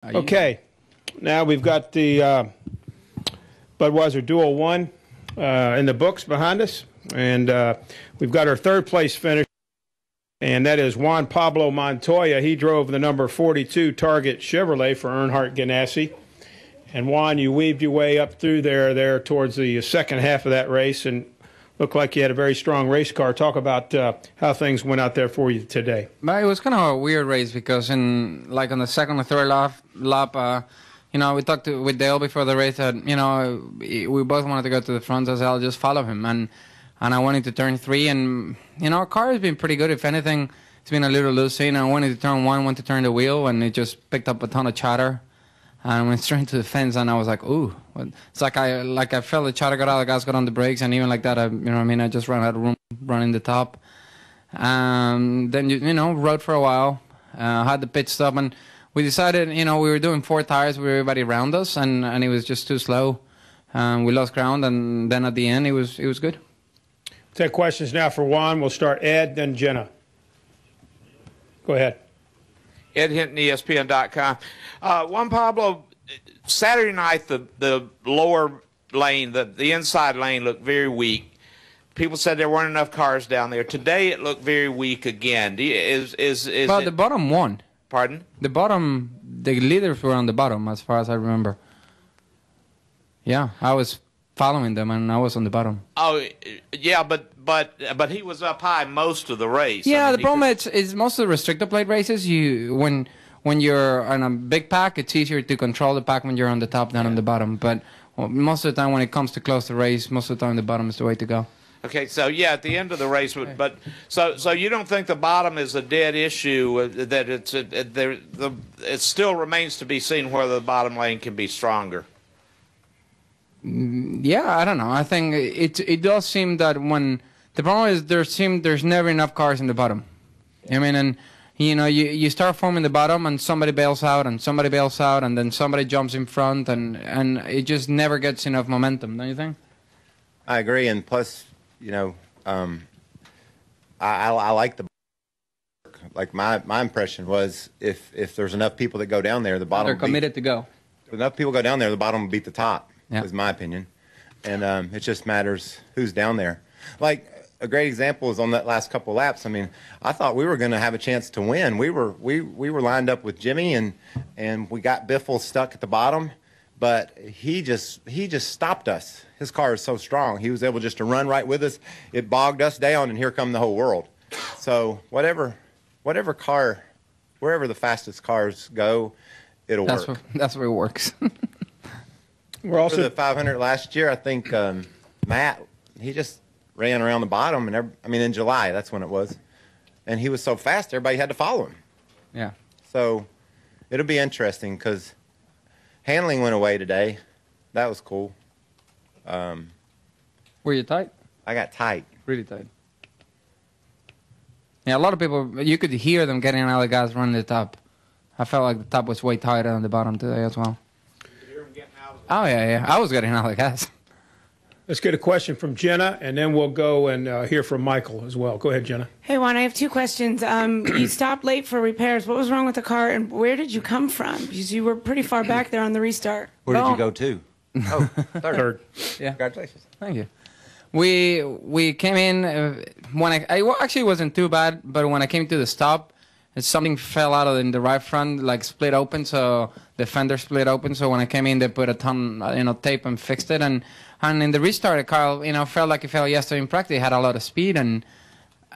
Okay, now we've got the Budweiser Duel 1 in the books behind us, and we've got our third place finish, and that is Juan Pablo Montoya. He drove the number 42 Target Chevrolet for Earnhardt Ganassi. And Juan, you weaved your way up through there towards the second half of that race, and looked like you had a very strong race car. Talk about how things went out there for you today. But it was kind of a weird race because on the second or third lap, we talked with Dale before the race that, we both wanted to go to the front, so I'll just follow him. And I went into turn 3, and, our car has been pretty good. If anything, it's been a little loosey. And I went into turn 1, went to turn the wheel, and it just picked up a ton of chatter. And I went straight to the fence, and I was like, ooh. It's like I felt the chatter got out, the gas got on the brakes, and even like that, I just ran out of room running the top. Then, rode for a while, had the pit stop, and we decided, we were doing 4 tires with everybody around us, and it was just too slow. We lost ground, and then at the end, it was good. Take questions now for Juan. We'll start Ed, then Jenna. Go ahead. Ed Hinton, ESPN.com. Juan Pablo, Saturday night, the lower lane, the inside lane looked very weak. People said there weren't enough cars down there. Today it looked very weak again. But the bottom won. Pardon? The leaders were on the bottom, as far as I remember. Yeah, I was following them, and I was on the bottom. Oh, yeah, but he was up high most of the race. Yeah, the problem is most of the restrictor plate races, when you're on a big pack, it's easier to control the pack when you're on the top than on the bottom. But most of the time when it comes to close the race, most of the time the bottom is the way to go. Okay, so yeah, at the end of the race, but so you don't think the bottom is a dead issue? That it still remains to be seen whether the bottom lane can be stronger. Yeah, I don't know. I think it does seem that when the problem is there's never enough cars in the bottom. I mean, and you start forming the bottom, and somebody bails out, and somebody bails out, and then somebody jumps in front, and it just never gets enough momentum. Don't you think? I agree, and plus, I like the. Like my impression was, if there's enough people that go down there, the bottom. They're committed to go. If enough people go down there, the bottom will beat the top. Yeah. Is my opinion, and it just matters who's down there. Like a great example is on that last couple laps. I mean, I thought we were going to have a chance to win. We were lined up with Jimmy, and we got Biffle stuck at the bottom, but he just stopped us. His car is so strong. He was able just to run right with us. It bogged us down, and here come the whole world. So whatever car, wherever the fastest cars go, it'll work. That's where it works. We're also for the 500 last year. I think Matt, he just ran around the bottom, and in July, that's when it was, and he was so fast, everybody had to follow him. Yeah. So it'll be interesting because handling went away today. That was cool. Were you tight? I got tight. Really tight. Yeah, a lot of people, you could hear them getting out of the gas running the top. I felt like the top was way tighter than the bottom today as well. Oh, yeah. I was getting out of the gas. Let's get a question from Jenna, and then we'll go and hear from Michael as well. Go ahead, Jenna. Hey, Juan, I have 2 questions. You stopped late for repairs. What was wrong with the car, and where did you come from? Because you were pretty far back there on the restart. Where did you go to? Oh, third. Yeah. Congratulations. Thank you. We came in, when I actually wasn't too bad, but when I came to the stop, something fell out in the right front, like split open, so the fender split open. So when I came in, they put a ton, tape and fixed it. And in the restart, the car, felt like it fell yesterday in practice. It had a lot of speed, and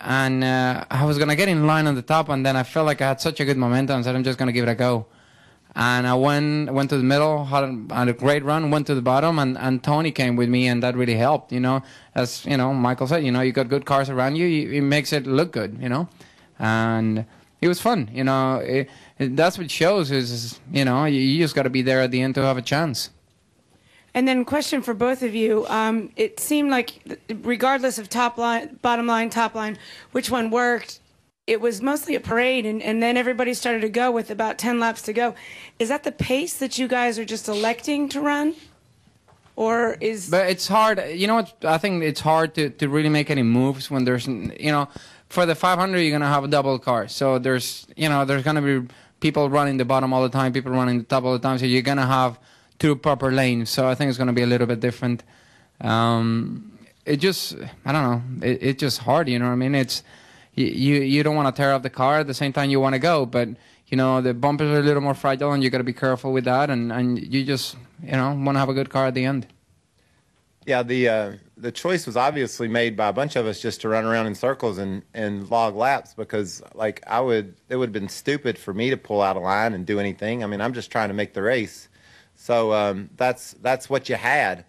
I was gonna get in line on the top, and then I felt like I had such a good momentum, so I'm just gonna give it a go. And I went to the middle, had a great run, went to the bottom, and Tony came with me, and that really helped. As Michael said, you got good cars around you, it makes it look good, and it was fun, that's what shows is, you just got to be there at the end to have a chance. And then question for both of you. It seemed like regardless of top line, bottom line, top line, which one worked, it was mostly a parade, and then everybody started to go with about 10 laps to go. Is that the pace that you guys are just electing to run? Or is... But it's hard. You know what? I think it's hard to really make any moves when there's, for the 500, you're going to have a double car. So there's going to be people running the bottom all the time, people running the top all the time. So you're gonna have two proper lanes. So I think it's gonna be a little bit different. It just, I don't know. It's just hard, you know what I mean? It's you don't want to tear up the car at the same time you want to go, but you know the bumpers are a little more fragile, and you got to be careful with that. And you just want to have a good car at the end. Yeah, the choice was obviously made by a bunch of us just to run around in circles and log laps, because like it would have been stupid for me to pull out a line and do anything. I mean, I'm just trying to make the race. So that's what you had.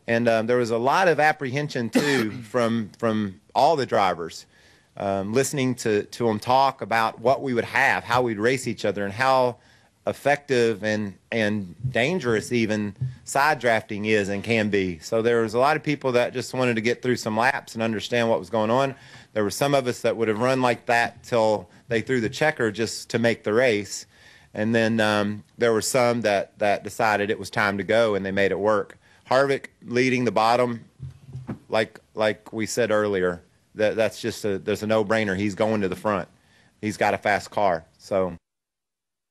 And there was a lot of apprehension too from all the drivers, listening to them talk about what we would have, how we'd race each other, and how effective and dangerous even side drafting is and can be. So there was a lot of people that just wanted to get through some laps and understand what was going on. There were some of us that would have run like that till they threw the checker just to make the race. And then there were some that decided it was time to go, and they made it work. Harvick leading the bottom, like we said earlier, that's just there's a no-brainer. He's going to the front. He's got a fast car. So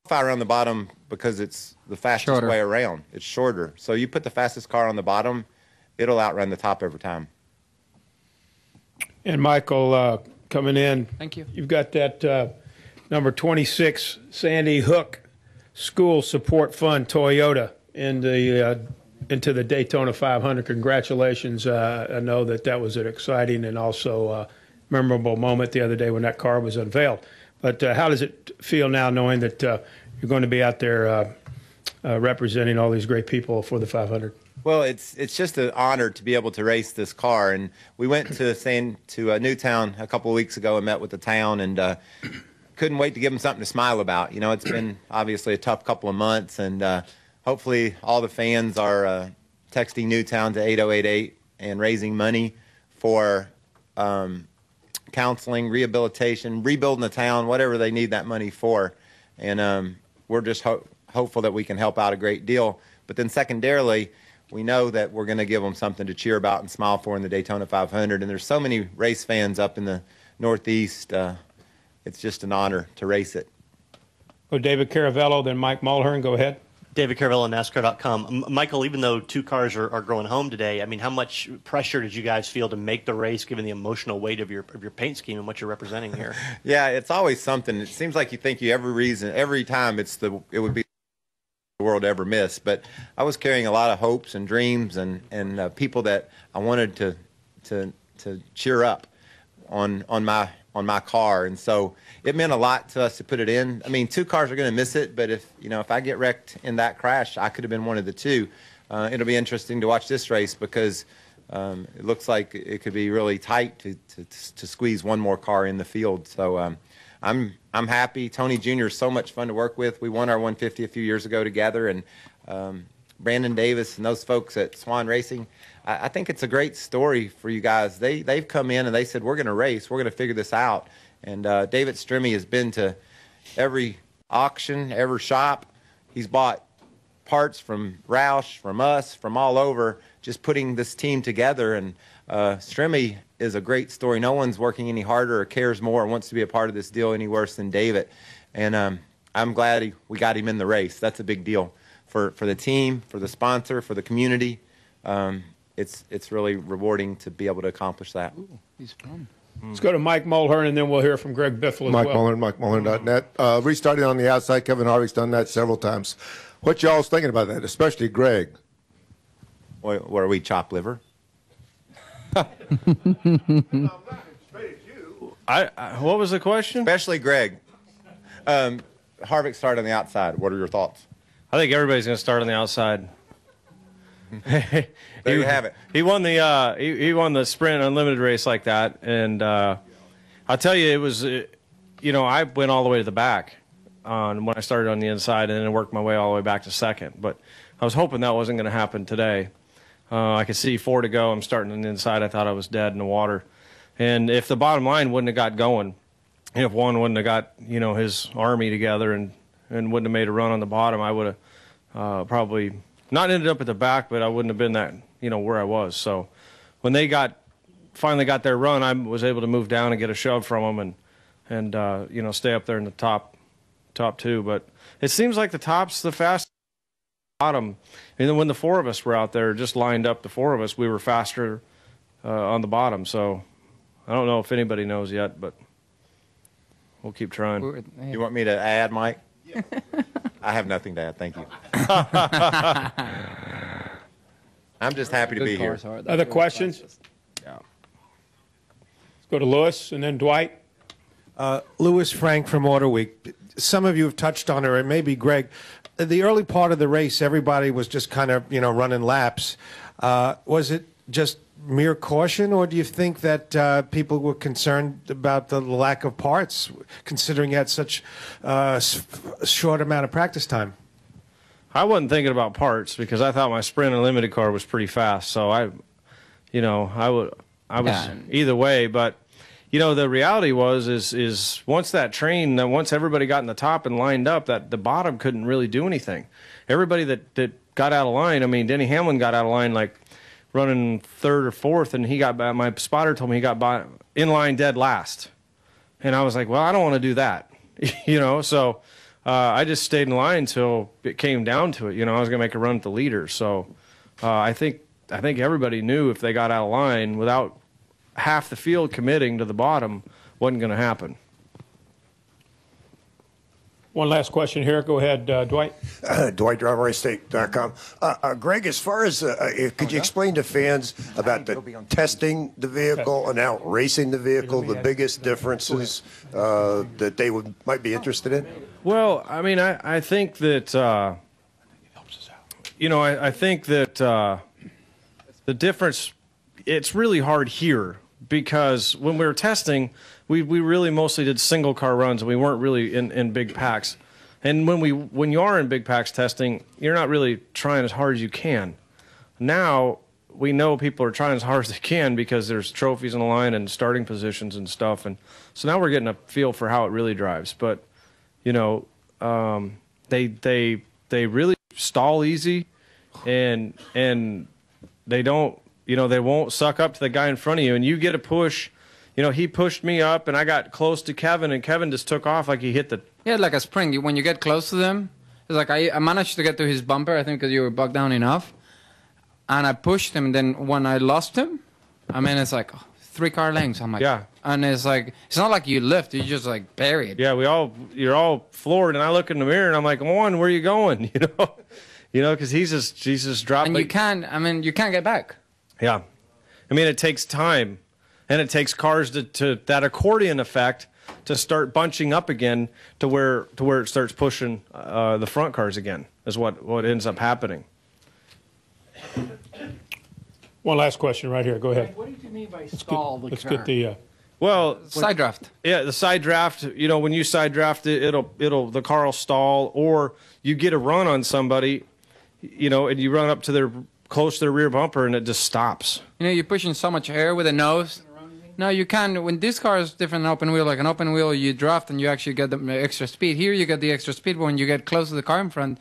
fire around the bottom because it's the fastest way around. It's shorter. So you put the fastest car on the bottom, it'll outrun the top every time. And Michael, coming in. Thank you. You've got that number 26 Sandy Hook School Support Fund Toyota into the Daytona 500. Congratulations. I know that was an exciting and also memorable moment the other day when that car was unveiled. But how does it feel now knowing that you're going to be out there representing all these great people for the 500? Well, it's just an honor to be able to race this car. And we went to Newtown a couple of weeks ago and met with the town, and couldn't wait to give them something to smile about. You know, it's been obviously a tough couple of months, and hopefully all the fans are texting Newtown to 8088 and raising money for counseling, rehabilitation, rebuilding the town, whatever they need that money for. And we're just hopeful that we can help out a great deal. But then secondarily, we know that we're going to give them something to cheer about and smile for in the Daytona 500. And there's so many race fans up in the Northeast. It's just an honor to race it. Oh, David Caravello, then Mike Mulhern. Go ahead. David Caravello, NASCAR.com. Michael, even though two cars are going home today, I mean, how much pressure did you guys feel to make the race, given the emotional weight of your paint scheme and what you're representing here? Yeah, it's always something. It seems like you think every time it would be the world ever miss. But I was carrying a lot of hopes and dreams and people that I wanted to cheer up on my car, and so it meant a lot to us to put it in. I mean, two cars are going to miss it, but if I get wrecked in that crash, I could have been one of the two. It'll be interesting to watch this race because it looks like it could be really tight to squeeze one more car in the field. So I'm happy. Tony Jr. is so much fun to work with. We won our 150 a few years ago together, and Brandon Davis and those folks at Swan Racing. I think it's a great story for you guys. They've come in and they said, we're going to race. We're going to figure this out. And David Strimmy has been to every auction, every shop. He's bought parts from Roush, from us, from all over, just putting this team together. And Strimmy is a great story. No one's working any harder or cares more or wants to be a part of this deal any worse than David. And I'm glad we got him in the race. That's a big deal for the team, for the sponsor, for the community. It's really rewarding to be able to accomplish that. Ooh, he's fun. Let's go to Mike Mulhern, and then we'll hear from Greg Biffle as Mike well. Mulhern, MikeMulhern.net. Restarting on the outside, Kevin Harvick's done that several times. What y'all's thinking about that, especially Greg? What are we, chop liver? What was the question? Especially Greg. Harvick started on the outside. What are your thoughts? I think everybody's going to start on the outside. There you have it. He won the he won the sprint unlimited race like that, and I'll tell you, it was I went all the way to the back when I started on the inside, and then worked my way all the way back to second. But I was hoping that wasn't going to happen today. I could see 4 to go. I'm starting on the inside. I thought I was dead in the water, and if the bottom line wouldn't have got going, if Juan wouldn't have got his army together and wouldn't have made a run on the bottom, I would have probably not ended up at the back, but I wouldn't have been that where I was. So when they finally got their run, I was able to move down and get a shove from them and stay up there in the top top two. But it seems like the top's the fastest. Bottom, and then when the four of us were out there, just lined up, the four of us, we were faster on the bottom. So I don't know if anybody knows yet, but we'll keep trying. You want me to add, Mike? I have nothing to add. Thank you. I'm just happy to be here. Other questions? Yeah. Let's go to Lewis and then Dwight. Lewis Frank from Auto Week. Some of you have touched on it, or maybe Greg. The early part of the race, everybody was just kind of, running laps. Was it just mere caution, or do you think that people were concerned about the lack of parts, considering you had such a short amount of practice time? I wasn't thinking about parts because I thought my Sprint Unlimited car was pretty fast. So I was either way, but. The reality is once that train, once everybody got in the top and lined up, that the bottom couldn't really do anything. Everybody that got out of line, I mean, Denny Hamlin got out of line like running third or fourth, and my spotter told me he got in line dead last. And I was like, well, I don't want to do that, So I just stayed in line until it came down to it. I was going to make a run at the leader. So I think everybody knew if they got out of line without half the field committing to the bottom wasn't going to happen. One last question here. Go ahead, Dwight. Dwight, driverracestate.com. Greg, as far as, could you explain to fans about the testing the vehicle and now racing the vehicle, the biggest differences that they might be interested in? Well, I mean, I think that, I think that the difference, it's really hard here. Because when we were testing, we really mostly did single car runs, and we weren't really in big packs. And when you are in big packs testing, you're not really trying as hard as you can. Now we know people are trying as hard as they can because there's trophies on the line and starting positions and stuff, and so now we're getting a feel for how it really drives. But they really stall easy, and they don't. They won't suck up to the guy in front of you, and you get a push. He pushed me up, and I got close to Kevin, and Kevin just took off like he hit the... Yeah, like a spring. When you get close to them, it's like I managed to get to his bumper, I think, because you were bucked down enough, and I pushed him, and then when I lost him, it's like 3-car lengths. I'm like... Yeah. And it's like, it's not like you lift, you just like bury it. Yeah, you're all floored, and I look in the mirror, and I'm like, Juan, where are you going? Because he's just dropping... And you can't get back. Yeah. It takes time, and it takes cars to that accordion effect to start bunching up again to where it starts pushing the front cars again is what ends up happening. One last question right here. Go ahead. What did you mean by stall the car? Let's get the... side draft. Yeah, the side draft, when you side draft it, the car will stall, or you get a run on somebody, and you run up to close to their rear bumper, and it just stops. You're pushing so much air with the nose. No, you can't. When this car is different than open wheel, like an open wheel, you draft and you actually get the extra speed. Here you get the extra speed, but when you get close to the car in front,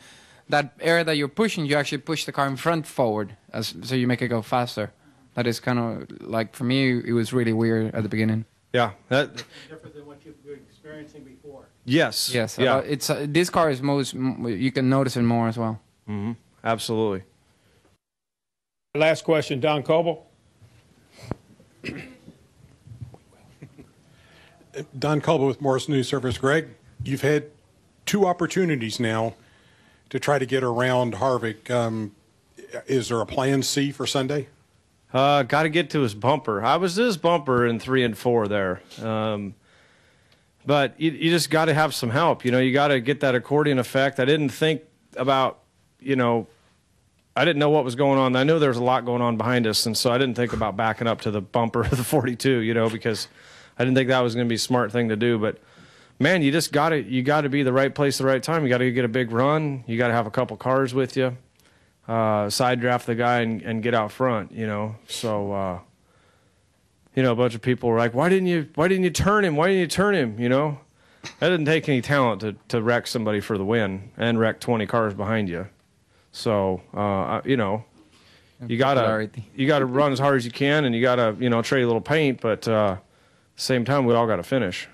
that air that you're pushing, you actually push the car in front forward, so you make it go faster. That is kind of, like, for me, it was really weird at the beginning. Yeah. Different than what you've been experiencing before. Yes. Yes. Yeah. This car is you can notice it more as well. Mm-hmm. Absolutely. Last question, Don Coble. Don Coble with Morris News Service. Greg, you've had 2 opportunities now to try to get around Harvick. Is there a plan C for Sunday? Got to get to his bumper. I was his bumper in 3 and 4 there. But you just got to have some help. You got to get that accordion effect. I didn't think about, I didn't know what was going on. I knew there was a lot going on behind us, and so I didn't think about backing up to the bumper of the 42, because I didn't think that was going to be a smart thing to do. But, man, you got to be the right place at the right time. You got to get a big run. You got to have a couple cars with you. Side draft the guy and get out front, So, a bunch of people were like, why didn't you turn him? Why didn't you turn him? That didn't take any talent to wreck somebody for the win and wreck 20 cars behind you. So, you gotta run as hard as you can, and you gotta, trade a little paint, but same time we all got to finish,